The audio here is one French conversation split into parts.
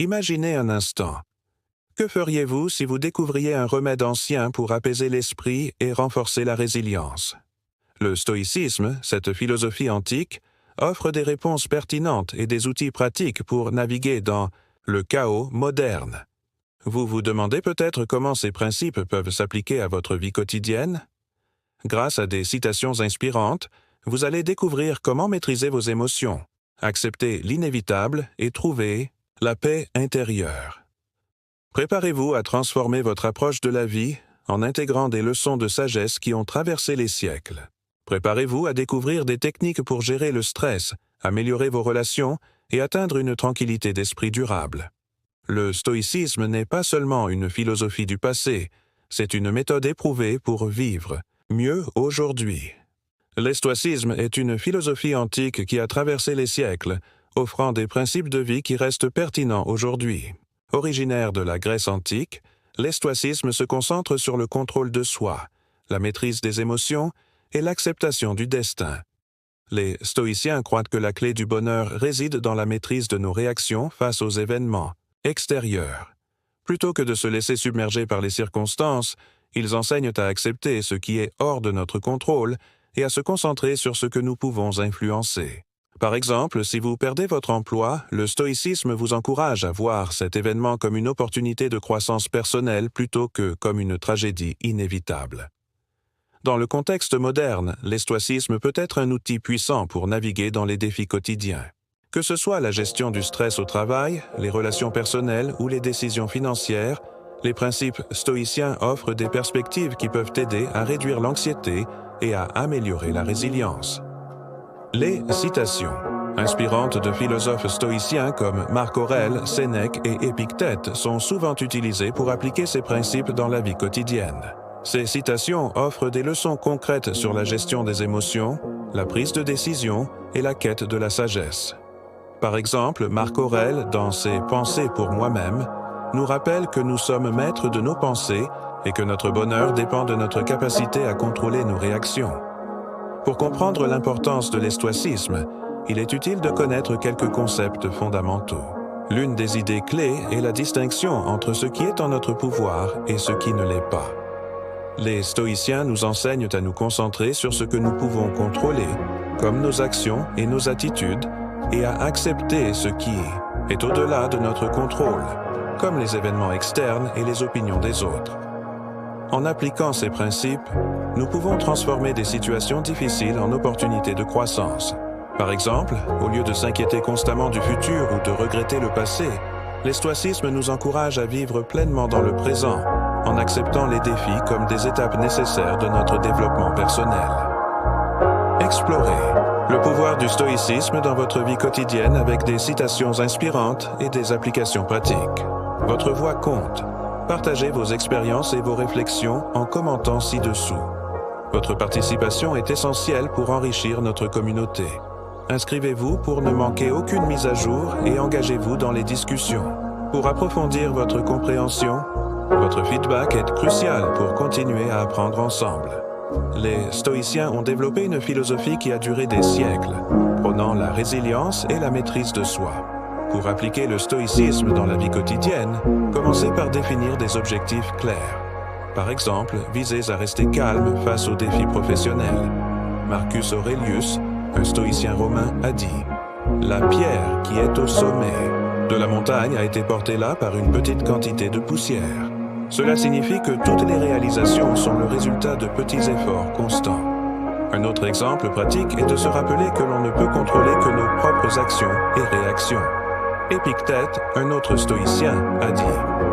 Imaginez un instant. Que feriez-vous si vous découvriez un remède ancien pour apaiser l'esprit et renforcer la résilience? Le stoïcisme, cette philosophie antique, offre des réponses pertinentes et des outils pratiques pour naviguer dans le chaos moderne. Vous vous demandez peut-être comment ces principes peuvent s'appliquer à votre vie quotidienne? Grâce à des citations inspirantes, vous allez découvrir comment maîtriser vos émotions, accepter l'inévitable et trouver la paix intérieure. Préparez-vous à transformer votre approche de la vie en intégrant des leçons de sagesse qui ont traversé les siècles. Préparez-vous à découvrir des techniques pour gérer le stress, améliorer vos relations et atteindre une tranquillité d'esprit durable. Le stoïcisme n'est pas seulement une philosophie du passé, c'est une méthode éprouvée pour vivre mieux aujourd'hui. Le stoïcisme est une philosophie antique qui a traversé les siècles, offrant des principes de vie qui restent pertinents aujourd'hui. Originaire de la Grèce antique, le stoïcisme se concentre sur le contrôle de soi, la maîtrise des émotions et l'acceptation du destin. Les stoïciens croient que la clé du bonheur réside dans la maîtrise de nos réactions face aux événements extérieurs. Plutôt que de se laisser submerger par les circonstances, ils enseignent à accepter ce qui est hors de notre contrôle et à se concentrer sur ce que nous pouvons influencer. Par exemple, si vous perdez votre emploi, le stoïcisme vous encourage à voir cet événement comme une opportunité de croissance personnelle plutôt que comme une tragédie inévitable. Dans le contexte moderne, le stoïcisme peut être un outil puissant pour naviguer dans les défis quotidiens. Que ce soit la gestion du stress au travail, les relations personnelles ou les décisions financières, les principes stoïciens offrent des perspectives qui peuvent aider à réduire l'anxiété et à améliorer la résilience. Les citations inspirantes de philosophes stoïciens comme Marc Aurèle, Sénèque et Épictète sont souvent utilisées pour appliquer ces principes dans la vie quotidienne. Ces citations offrent des leçons concrètes sur la gestion des émotions, la prise de décision et la quête de la sagesse. Par exemple, Marc Aurèle, dans ses Pensées pour moi-même, nous rappelle que nous sommes maîtres de nos pensées et que notre bonheur dépend de notre capacité à contrôler nos réactions. Pour comprendre l'importance de l'estoïcisme, il est utile de connaître quelques concepts fondamentaux. L'une des idées clés est la distinction entre ce qui est en notre pouvoir et ce qui ne l'est pas. Les stoïciens nous enseignent à nous concentrer sur ce que nous pouvons contrôler, comme nos actions et nos attitudes, et à accepter ce qui est au-delà de notre contrôle, comme les événements externes et les opinions des autres. En appliquant ces principes, nous pouvons transformer des situations difficiles en opportunités de croissance. Par exemple, au lieu de s'inquiéter constamment du futur ou de regretter le passé, le stoïcisme nous encourage à vivre pleinement dans le présent, en acceptant les défis comme des étapes nécessaires de notre développement personnel. Explorez le pouvoir du stoïcisme dans votre vie quotidienne avec des citations inspirantes et des applications pratiques. Votre voix compte. Partagez vos expériences et vos réflexions en commentant ci-dessous. Votre participation est essentielle pour enrichir notre communauté. Inscrivez-vous pour ne manquer aucune mise à jour et engagez-vous dans les discussions. Pour approfondir votre compréhension, votre feedback est crucial pour continuer à apprendre ensemble. Les stoïciens ont développé une philosophie qui a duré des siècles, prônant la résilience et la maîtrise de soi. Pour appliquer le stoïcisme dans la vie quotidienne, commencez par définir des objectifs clairs. Par exemple, visez à rester calme face aux défis professionnels. Marcus Aurelius, un stoïcien romain, a dit « La pierre qui est au sommet de la montagne a été portée là par une petite quantité de poussière. » Cela signifie que toutes les réalisations sont le résultat de petits efforts constants. Un autre exemple pratique est de se rappeler que l'on ne peut contrôler que nos propres actions et réactions. Épictète, un autre stoïcien, a dit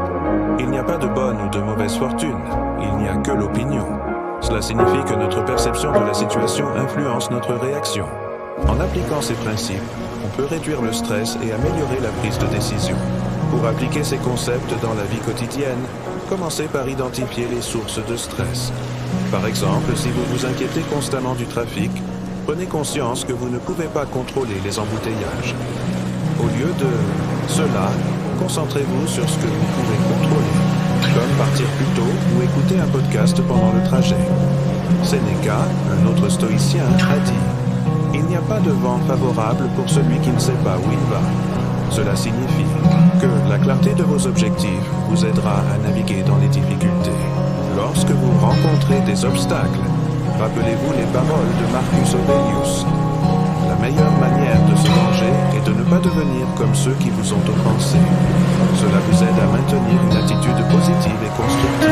« Il n'y a pas de bonne ou de mauvaise fortune, il n'y a que l'opinion. » Cela signifie que notre perception de la situation influence notre réaction. En appliquant ces principes, on peut réduire le stress et améliorer la prise de décision. Pour appliquer ces concepts dans la vie quotidienne, commencez par identifier les sources de stress. Par exemple, si vous vous inquiétez constamment du trafic, prenez conscience que vous ne pouvez pas contrôler les embouteillages. Au lieu de cela, concentrez-vous sur ce que vous pouvez contrôler, comme partir plus tôt ou écouter un podcast pendant le trajet. Sénéca, un autre stoïcien, a dit « Il n'y a pas de vent favorable pour celui qui ne sait pas où il va. » Cela signifie que la clarté de vos objectifs vous aidera à naviguer dans les difficultés. Lorsque vous rencontrez des obstacles, rappelez-vous les paroles de Marcus Aurelius. La meilleure manière de se venger est de ne pas devenir comme ceux qui vous ont offensé. Cela vous aide à maintenir une attitude positive et constructive.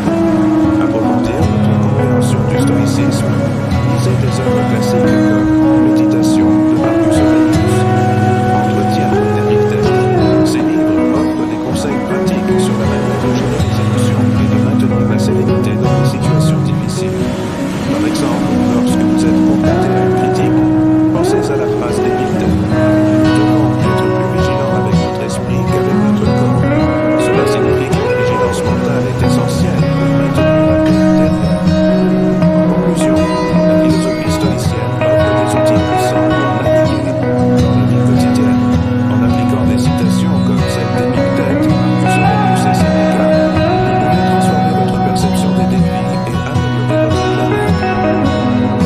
Pour approfondir votre compréhension du stoïcisme, lisez des œuvres classiques comme Méditation de Marcus Aurelius, Entretien d'Épictète. Ces livres offrent des conseils pratiques sur la manière de gérer les émotions et de maintenir la sérénité dans les situations difficiles. Par exemple, lorsque vous êtes confronté à une critique, pensez à la phrase d'Épictète. Nous devons être plus vigilants avec notre esprit qu'avec notre corps. Cela signifie que la vigilance mentale est essentielle pour maintenir la paix intérieure. En conclusion, la philosophie stoïcienne offre des outils puissants pour naviguer dans la vie quotidienne. En appliquant des citations comme celle d'Épictète, Marcus Aurelius et Sénéca, vous pouvez transformer votre perception des défis et améliorer votre bien-être.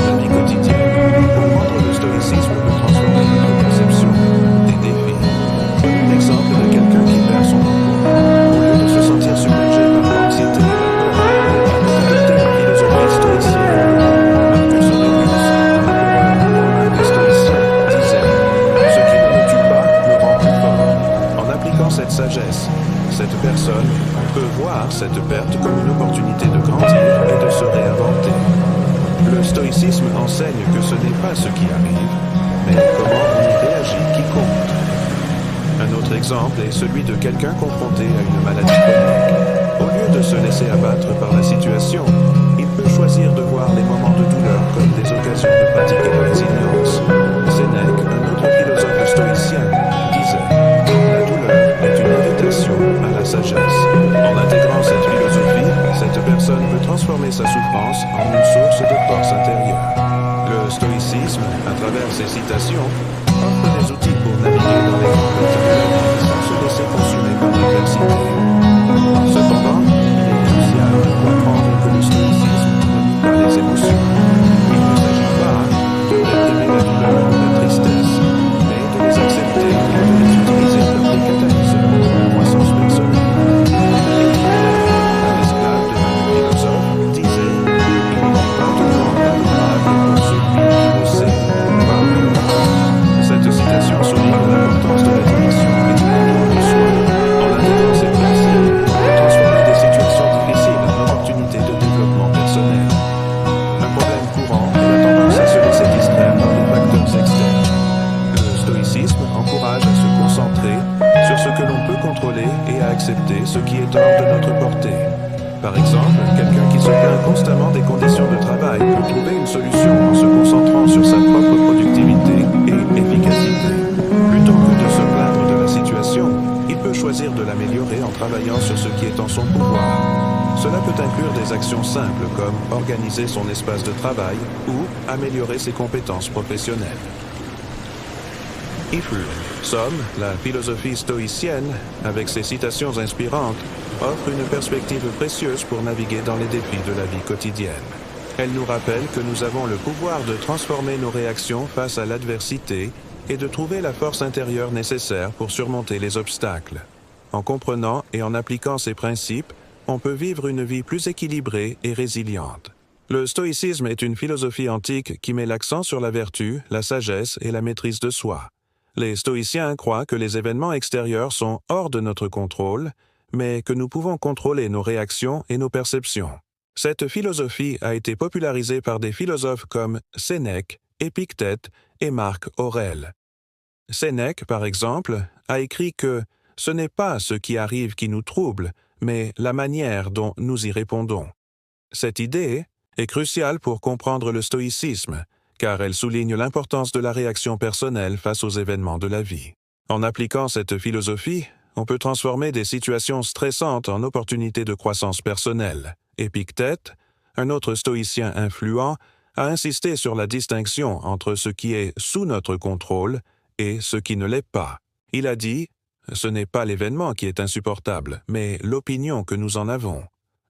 La vie quotidienne, comprendre le stoïcisme peut transformer votre perception des défis. Prenez l'exemple de quelqu'un qui perd son emploi. Au lieu de se sentir submergé par l'anxiété et la peur, il peut adopter la philosophie stoïcienne. Marcus Aurelius, l'empereur des stoïciens, disait « Ce qui ne me tue pas me rend plus fort ». En appliquant cette sagesse, cette personne peut voir cette perte comme une opportunité de grandir et de se réinventer. Le stoïcisme enseigne que ce n'est pas ce qui arrive, mais comment on y réagit qui compte. Un autre exemple est celui de quelqu'un confronté à une maladie chronique. Au lieu de se laisser abattre par la situation, il peut choisir de voir les moments de douleur comme des occasions de pratiquer la résilience. Sénèque, un autre philosophe stoïcien, disait « La douleur est une invitation à la sagesse ». En intégrant cette philosophie, cette personne peut transformer sa souffrance en une source de force intérieure. Le stoïcisme, à travers ses citations, offre des outils pour naviguer dans les tempêtes de la vie sans se laisser consumer par l'adversité. Cependant, il est crucial de comprendre que le stoïcisme ne nie pas les émotions. Il ne s'agit pas de réprimer la douleur ou la tristesse, mais de les accepter et de les utiliser comme des catalyseurs pour la croissance personnelle. Un esclave de notre philosophe disait « Il n'est pas de grand admirable pour celui qui le sait, pas le mal ». Cette citation souligne l'importance de la direction et du contrôle de soi. En intégrant ces principes, on peut transformer des situations difficiles en opportunités de développement personnel. Un problème courant est la tendance à se laisser distraire par des facteurs externes. Le stoïcisme encourage à se concentrer sur ce que l'on peut contrôler et à accepter ce qui est hors de notre portée. Par exemple, quelqu'un qui se plaint constamment des conditions de travail peut trouver une solution en se concentrant sur sa propre productivité et efficacité. Plutôt que de se plaindre de la situation, il peut choisir de l'améliorer en travaillant sur ce qui est en son pouvoir. Cela peut inclure des actions simples comme organiser son espace de travail ou améliorer ses compétences professionnelles. Somme, la philosophie stoïcienne, avec ses citations inspirantes, offre une perspective précieuse pour naviguer dans les défis de la vie quotidienne. Elle nous rappelle que nous avons le pouvoir de transformer nos réactions face à l'adversité et de trouver la force intérieure nécessaire pour surmonter les obstacles. En comprenant et en appliquant ces principes, on peut vivre une vie plus équilibrée et résiliente. Le stoïcisme est une philosophie antique qui met l'accent sur la vertu, la sagesse et la maîtrise de soi. Les stoïciens croient que les événements extérieurs sont hors de notre contrôle, mais que nous pouvons contrôler nos réactions et nos perceptions. Cette philosophie a été popularisée par des philosophes comme Sénèque, Épictète et Marc Aurèle. Sénèque, par exemple, a écrit que « ce n'est pas ce qui arrive qui nous trouble, mais la manière dont nous y répondons ». Cette idée est cruciale pour comprendre le stoïcisme, car elle souligne l'importance de la réaction personnelle face aux événements de la vie. En appliquant cette philosophie, on peut transformer des situations stressantes en opportunités de croissance personnelle. Épictète, un autre stoïcien influent, a insisté sur la distinction entre ce qui est sous notre contrôle et ce qui ne l'est pas. Il a dit « Ce n'est pas l'événement qui est insupportable, mais l'opinion que nous en avons ».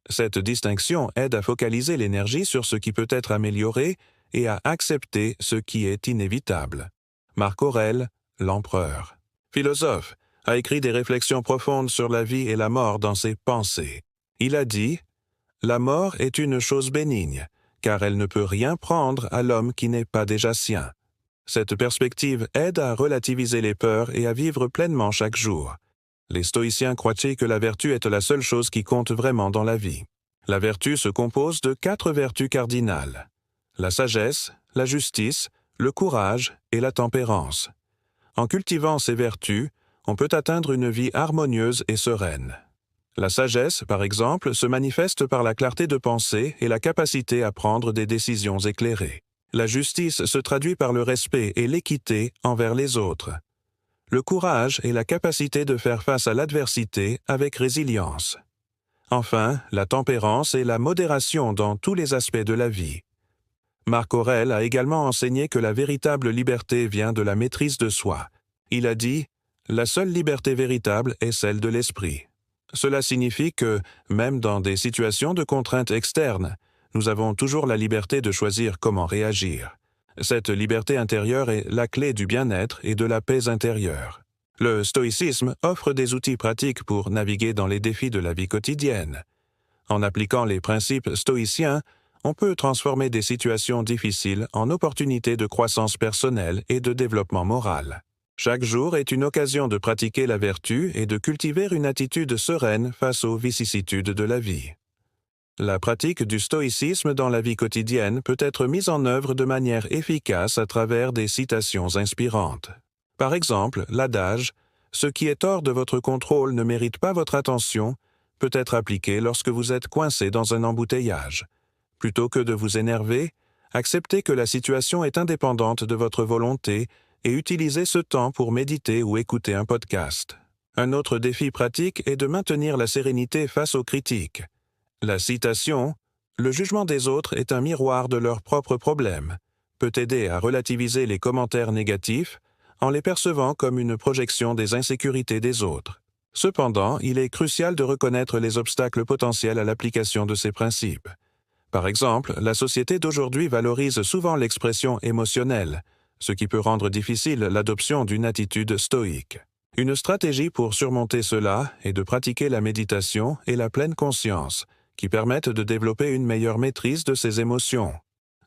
Cette distinction aide à focaliser l'énergie sur ce qui peut être amélioré et à accepter ce qui est inévitable. Marc Aurèle, l'empereur. philosophe, a écrit des réflexions profondes sur la vie et la mort dans ses Pensées. Il a dit « La mort est une chose bénigne, car elle ne peut rien prendre à l'homme qui n'est pas déjà sien. » Cette perspective aide à relativiser les peurs et à vivre pleinement chaque jour. Les stoïciens croyaient que la vertu est la seule chose qui compte vraiment dans la vie. La vertu se compose de 4 vertus cardinales: la sagesse, la justice, le courage et la tempérance. En cultivant ces vertus, on peut atteindre une vie harmonieuse et sereine. La sagesse, par exemple, se manifeste par la clarté de pensée et la capacité à prendre des décisions éclairées. La justice se traduit par le respect et l'équité envers les autres. Le courage est la capacité de faire face à l'adversité avec résilience. Enfin, la tempérance est la modération dans tous les aspects de la vie. Marc Aurèle a également enseigné que la véritable liberté vient de la maîtrise de soi. Il a dit « La seule liberté véritable est celle de l'esprit ». Cela signifie que, même dans des situations de contraintes externes, nous avons toujours la liberté de choisir comment réagir. Cette liberté intérieure est la clé du bien-être et de la paix intérieure. Le stoïcisme offre des outils pratiques pour naviguer dans les défis de la vie quotidienne. En appliquant les principes stoïciens, on peut transformer des situations difficiles en opportunités de croissance personnelle et de développement moral. Chaque jour est une occasion de pratiquer la vertu et de cultiver une attitude sereine face aux vicissitudes de la vie. La pratique du stoïcisme dans la vie quotidienne peut être mise en œuvre de manière efficace à travers des citations inspirantes. Par exemple, l'adage « Ce qui est hors de votre contrôle ne mérite pas votre attention » peut être appliqué lorsque vous êtes coincé dans un embouteillage. Plutôt que de vous énerver, acceptez que la situation est indépendante de votre volonté et utilisez ce temps pour méditer ou écouter un podcast. Un autre défi pratique est de maintenir la sérénité face aux critiques. La citation « Le jugement des autres est un miroir de leurs propres problèmes » peut aider à relativiser les commentaires négatifs en les percevant comme une projection des insécurités des autres. Cependant, il est crucial de reconnaître les obstacles potentiels à l'application de ces principes. Par exemple, la société d'aujourd'hui valorise souvent l'expression émotionnelle, ce qui peut rendre difficile l'adoption d'une attitude stoïque. Une stratégie pour surmonter cela est de pratiquer la méditation et la pleine conscience, qui permettent de développer une meilleure maîtrise de ses émotions.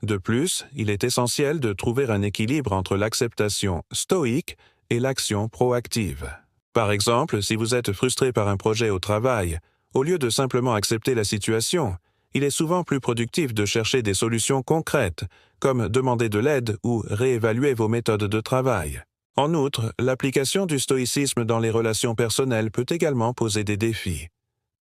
De plus, il est essentiel de trouver un équilibre entre l'acceptation stoïque et l'action proactive. Par exemple, si vous êtes frustré par un projet au travail, au lieu de simplement accepter la situation, il est souvent plus productif de chercher des solutions concrètes, comme demander de l'aide ou réévaluer vos méthodes de travail. En outre, l'application du stoïcisme dans les relations personnelles peut également poser des défis.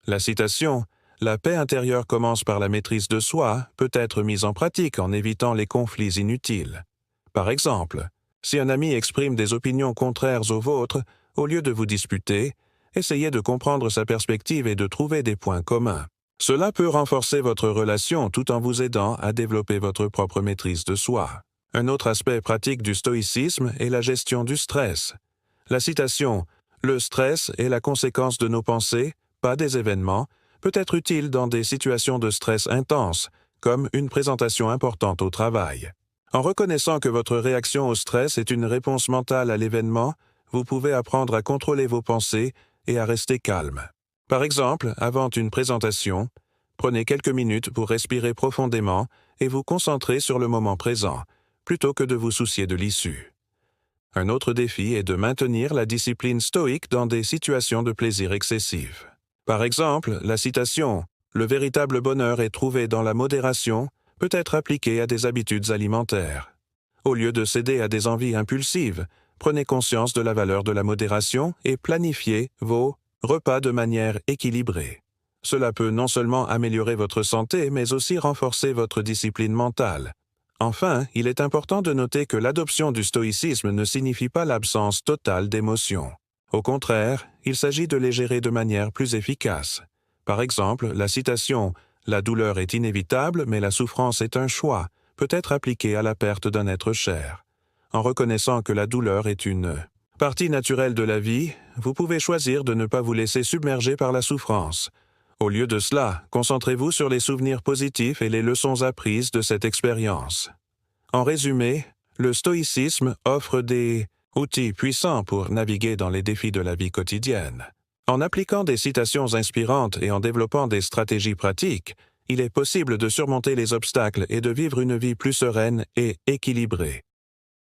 La citation « La paix intérieure commence par la maîtrise de soi » peut être mise en pratique en évitant les conflits inutiles. Par exemple, si un ami exprime des opinions contraires aux vôtres, au lieu de vous disputer, essayez de comprendre sa perspective et de trouver des points communs. Cela peut renforcer votre relation tout en vous aidant à développer votre propre maîtrise de soi. Un autre aspect pratique du stoïcisme est la gestion du stress. La citation « Le stress est la conséquence de nos pensées, pas des événements » peut être utile dans des situations de stress intense, comme une présentation importante au travail. En reconnaissant que votre réaction au stress est une réponse mentale à l'événement, vous pouvez apprendre à contrôler vos pensées et à rester calme. Par exemple, avant une présentation, prenez quelques minutes pour respirer profondément et vous concentrer sur le moment présent, plutôt que de vous soucier de l'issue. Un autre défi est de maintenir la discipline stoïque dans des situations de plaisir excessif. Par exemple, la citation « Le véritable bonheur est trouvé dans la modération » peut être appliquée à des habitudes alimentaires. Au lieu de céder à des envies impulsives, prenez conscience de la valeur de la modération et planifiez vos repas de manière équilibrée. Cela peut non seulement améliorer votre santé, mais aussi renforcer votre discipline mentale. Enfin, il est important de noter que l'adoption du stoïcisme ne signifie pas l'absence totale d'émotions. Au contraire, il s'agit de les gérer de manière plus efficace. Par exemple, la citation « La douleur est inévitable, mais la souffrance est un choix » peut être appliquée à la perte d'un être cher. En reconnaissant que la douleur est une partie naturelle de la vie, vous pouvez choisir de ne pas vous laisser submerger par la souffrance. Au lieu de cela, concentrez-vous sur les souvenirs positifs et les leçons apprises de cette expérience. En résumé, le stoïcisme offre des outil puissant pour naviguer dans les défis de la vie quotidienne. En appliquant des citations inspirantes et en développant des stratégies pratiques, il est possible de surmonter les obstacles et de vivre une vie plus sereine et équilibrée.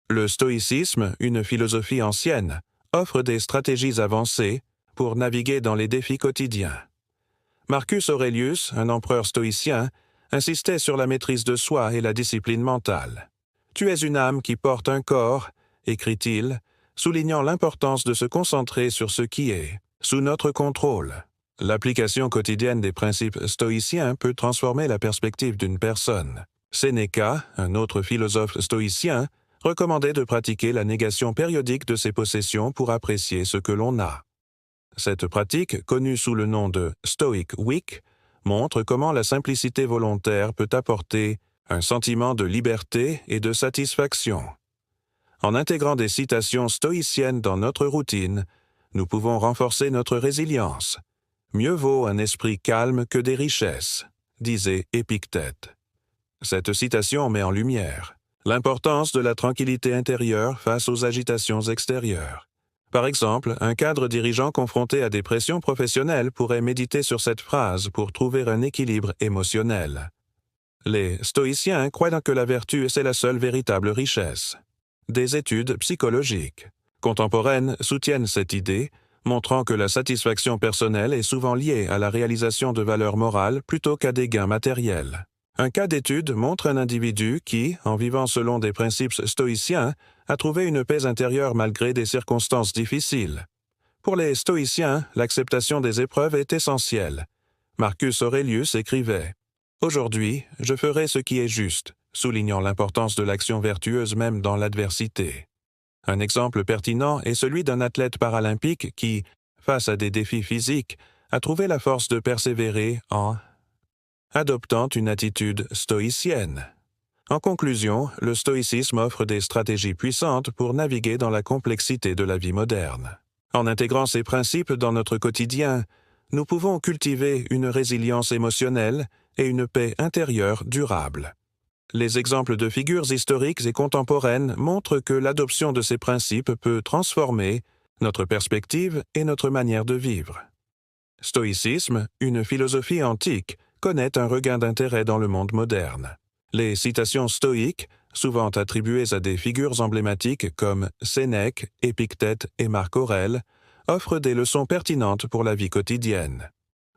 Le stoïcisme, une philosophie ancienne, offre des stratégies avancées pour naviguer dans les défis quotidiens. Marcus Aurelius, un empereur stoïcien, insistait sur la maîtrise de soi et la discipline mentale. « Tu es une âme qui porte un corps », écrit-il, soulignant l'importance de se concentrer sur ce qui est sous notre contrôle. L'application quotidienne des principes stoïciens peut transformer la perspective d'une personne. Sénéca, un autre philosophe stoïcien, recommandait de pratiquer la négation périodique de ses possessions pour apprécier ce que l'on a. Cette pratique, connue sous le nom de Stoic Week, montre comment la simplicité volontaire peut apporter un sentiment de liberté et de satisfaction. En intégrant des citations stoïciennes dans notre routine, nous pouvons renforcer notre résilience. Mieux vaut un esprit calme que des richesses, disait Épictète. Cette citation met en lumière l'importance de la tranquillité intérieure face aux agitations extérieures. Par exemple, un cadre dirigeant confronté à des pressions professionnelles pourrait méditer sur cette phrase pour trouver un équilibre émotionnel. Les stoïciens croient que la vertu, c'est la seule véritable richesse. Des études psychologiques contemporaines soutiennent cette idée, montrant que la satisfaction personnelle est souvent liée à la réalisation de valeurs morales plutôt qu'à des gains matériels. Un cas d'étude montre un individu qui, en vivant selon des principes stoïciens, a trouvé une paix intérieure malgré des circonstances difficiles. Pour les stoïciens, l'acceptation des épreuves est essentielle. Marcus Aurelius écrivait « Aujourd'hui, je ferai ce qui est juste », soulignant l'importance de l'action vertueuse même dans l'adversité. Un exemple pertinent est celui d'un athlète paralympique qui, face à des défis physiques, a trouvé la force de persévérer en adoptant une attitude stoïcienne. En conclusion, le stoïcisme offre des stratégies puissantes pour naviguer dans la complexité de la vie moderne. En intégrant ces principes dans notre quotidien, nous pouvons cultiver une résilience émotionnelle et une paix intérieure durable. Les exemples de figures historiques et contemporaines montrent que l'adoption de ces principes peut transformer notre perspective et notre manière de vivre. Stoïcisme, une philosophie antique, connaît un regain d'intérêt dans le monde moderne. Les citations stoïques, souvent attribuées à des figures emblématiques comme Sénèque, Épictète et Marc Aurèle, offrent des leçons pertinentes pour la vie quotidienne.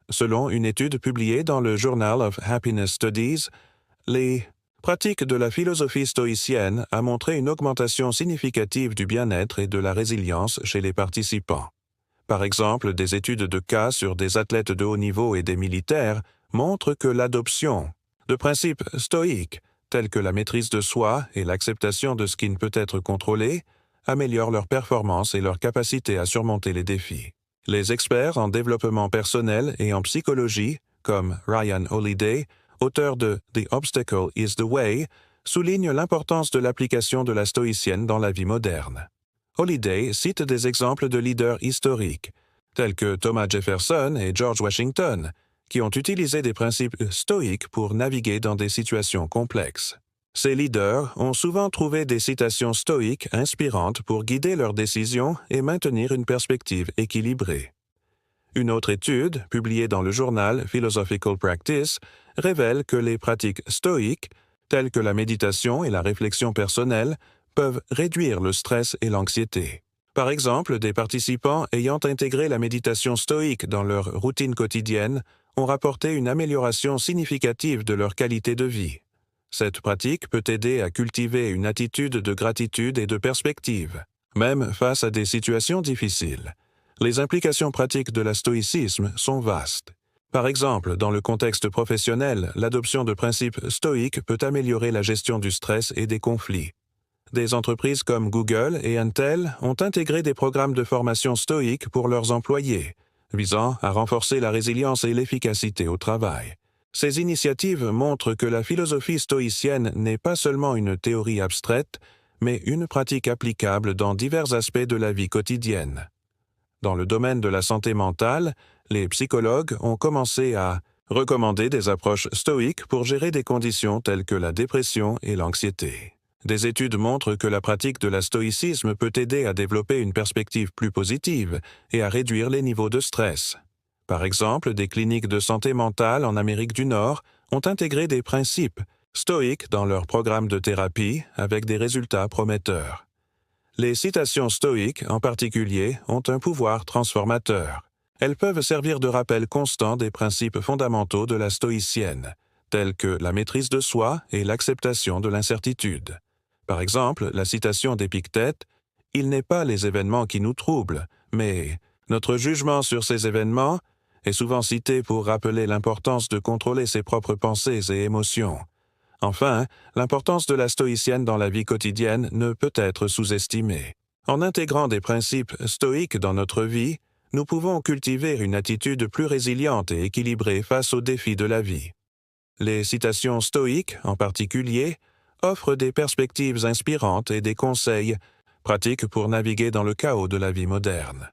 Selon une étude publiée dans le Journal of Happiness Studies, les pratiques de la philosophie stoïcienne a montré une augmentation significative du bien-être et de la résilience chez les participants. Par exemple, des études de cas sur des athlètes de haut niveau et des militaires montrent que l'adoption de principes stoïques, tels que la maîtrise de soi et l'acceptation de ce qui ne peut être contrôlé, améliore leur performance et leur capacité à surmonter les défis. Les experts en développement personnel et en psychologie, comme Ryan Holiday, auteur de The Obstacle is the Way, soulignent l'importance de l'application de la stoïcienne dans la vie moderne. Holiday cite des exemples de leaders historiques, tels que Thomas Jefferson et George Washington, qui ont utilisé des principes stoïques pour naviguer dans des situations complexes. Ces leaders ont souvent trouvé des citations stoïques inspirantes pour guider leurs décisions et maintenir une perspective équilibrée. Une autre étude, publiée dans le journal Philosophical Practice, révèle que les pratiques stoïques, telles que la méditation et la réflexion personnelle, peuvent réduire le stress et l'anxiété. Par exemple, des participants ayant intégré la méditation stoïque dans leur routine quotidienne ont rapporté une amélioration significative de leur qualité de vie. Cette pratique peut aider à cultiver une attitude de gratitude et de perspective, même face à des situations difficiles. Les implications pratiques de la stoïcisme sont vastes. Par exemple, dans le contexte professionnel, l'adoption de principes stoïques peut améliorer la gestion du stress et des conflits. Des entreprises comme Google et Intel ont intégré des programmes de formation stoïque pour leurs employés, visant à renforcer la résilience et l'efficacité au travail. Ces initiatives montrent que la philosophie stoïcienne n'est pas seulement une théorie abstraite, mais une pratique applicable dans divers aspects de la vie quotidienne. Dans le domaine de la santé mentale, les psychologues ont commencé à recommander des approches stoïques pour gérer des conditions telles que la dépression et l'anxiété. Des études montrent que la pratique de la stoïcisme peut aider à développer une perspective plus positive et à réduire les niveaux de stress. Par exemple, des cliniques de santé mentale en Amérique du Nord ont intégré des principes stoïques dans leur programme de thérapie avec des résultats prometteurs. Les citations stoïques, en particulier, ont un pouvoir transformateur. Elles peuvent servir de rappel constant des principes fondamentaux de la stoïcienne, tels que la maîtrise de soi et l'acceptation de l'incertitude. Par exemple, la citation d'Épictète « Il n'est pas les événements qui nous troublent, mais notre jugement sur ces événements » est souvent citée pour rappeler l'importance de contrôler ses propres pensées et émotions. Enfin, l'importance de la stoïcienne dans la vie quotidienne ne peut être sous-estimée. En intégrant des principes stoïques dans notre vie, nous pouvons cultiver une attitude plus résiliente et équilibrée face aux défis de la vie. Les citations stoïques, en particulier, offrent des perspectives inspirantes et des conseils pratiques pour naviguer dans le chaos de la vie moderne.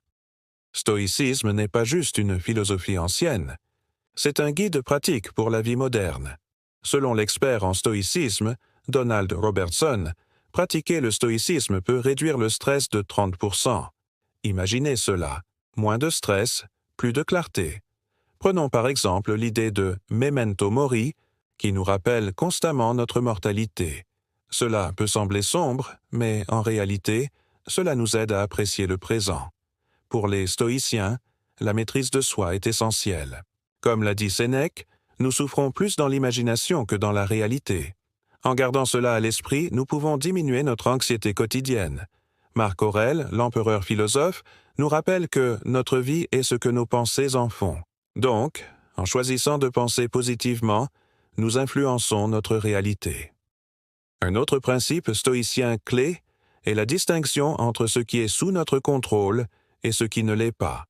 Stoïcisme n'est pas juste une philosophie ancienne, c'est un guide pratique pour la vie moderne. Selon l'expert en stoïcisme, Donald Robertson, pratiquer le stoïcisme peut réduire le stress de 30%. Imaginez cela, moins de stress, plus de clarté. Prenons par exemple l'idée de « memento mori » qui nous rappelle constamment notre mortalité. Cela peut sembler sombre, mais en réalité, cela nous aide à apprécier le présent. Pour les stoïciens, la maîtrise de soi est essentielle. Comme l'a dit Sénèque, nous souffrons plus dans l'imagination que dans la réalité. En gardant cela à l'esprit, nous pouvons diminuer notre anxiété quotidienne. Marc Aurèle, l'empereur philosophe, nous rappelle que notre vie est ce que nos pensées en font. Donc, en choisissant de penser positivement, nous influençons notre réalité. Un autre principe stoïcien clé est la distinction entre ce qui est sous notre contrôle et ce qui ne l'est pas.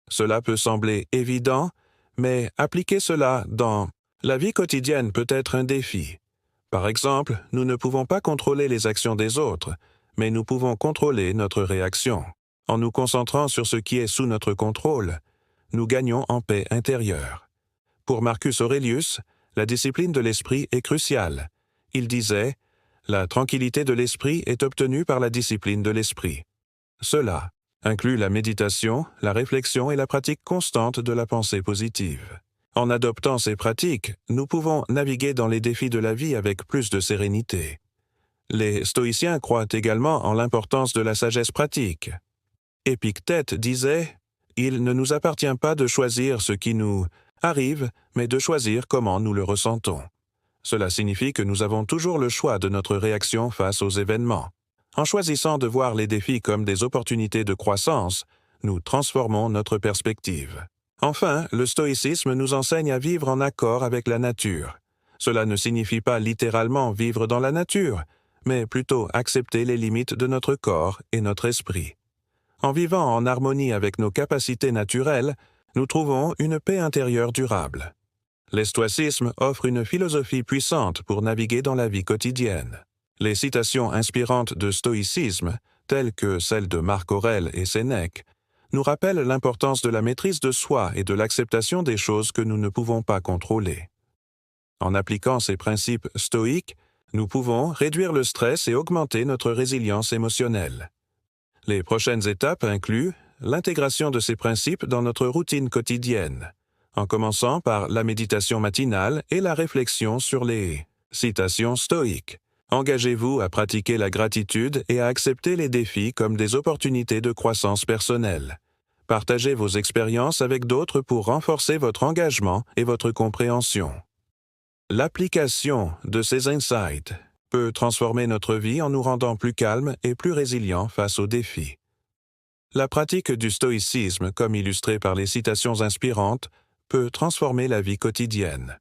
Cela peut sembler évident, mais appliquer cela dans la vie quotidienne peut être un défi. Par exemple, nous ne pouvons pas contrôler les actions des autres, mais nous pouvons contrôler notre réaction. En nous concentrant sur ce qui est sous notre contrôle, nous gagnons en paix intérieure. Pour Marcus Aurelius, la discipline de l'esprit est cruciale. Il disait « La tranquillité de l'esprit est obtenue par la discipline de l'esprit ». Cela inclut la méditation, la réflexion et la pratique constante de la pensée positive. En adoptant ces pratiques, nous pouvons naviguer dans les défis de la vie avec plus de sérénité. Les stoïciens croient également en l'importance de la sagesse pratique. Épictète disait « Il ne nous appartient pas de choisir ce qui nous arrive, mais de choisir comment nous le ressentons. » Cela signifie que nous avons toujours le choix de notre réaction face aux événements. En choisissant de voir les défis comme des opportunités de croissance, nous transformons notre perspective. Enfin, le stoïcisme nous enseigne à vivre en accord avec la nature. Cela ne signifie pas littéralement vivre dans la nature, mais plutôt accepter les limites de notre corps et notre esprit. En vivant en harmonie avec nos capacités naturelles, nous trouvons une paix intérieure durable. Le stoïcisme offre une philosophie puissante pour naviguer dans la vie quotidienne. Les citations inspirantes de stoïcisme, telles que celles de Marc Aurèle et Sénèque, nous rappellent l'importance de la maîtrise de soi et de l'acceptation des choses que nous ne pouvons pas contrôler. En appliquant ces principes stoïques, nous pouvons réduire le stress et augmenter notre résilience émotionnelle. Les prochaines étapes incluent l'intégration de ces principes dans notre routine quotidienne, en commençant par la méditation matinale et la réflexion sur les citations stoïques. Engagez-vous à pratiquer la gratitude et à accepter les défis comme des opportunités de croissance personnelle. Partagez vos expériences avec d'autres pour renforcer votre engagement et votre compréhension. L'application de ces insights peut transformer notre vie en nous rendant plus calmes et plus résilients face aux défis. La pratique du stoïcisme, comme illustrée par les citations inspirantes, peut transformer la vie quotidienne.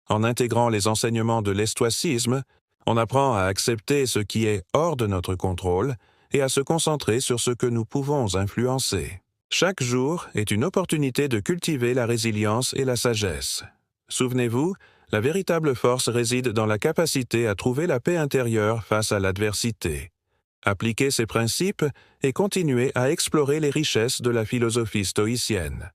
En intégrant les enseignements de l'estoïcisme, on apprend à accepter ce qui est hors de notre contrôle et à se concentrer sur ce que nous pouvons influencer. Chaque jour est une opportunité de cultiver la résilience et la sagesse. Souvenez-vous, la véritable force réside dans la capacité à trouver la paix intérieure face à l'adversité. Appliquez ces principes et continuez à explorer les richesses de la philosophie stoïcienne.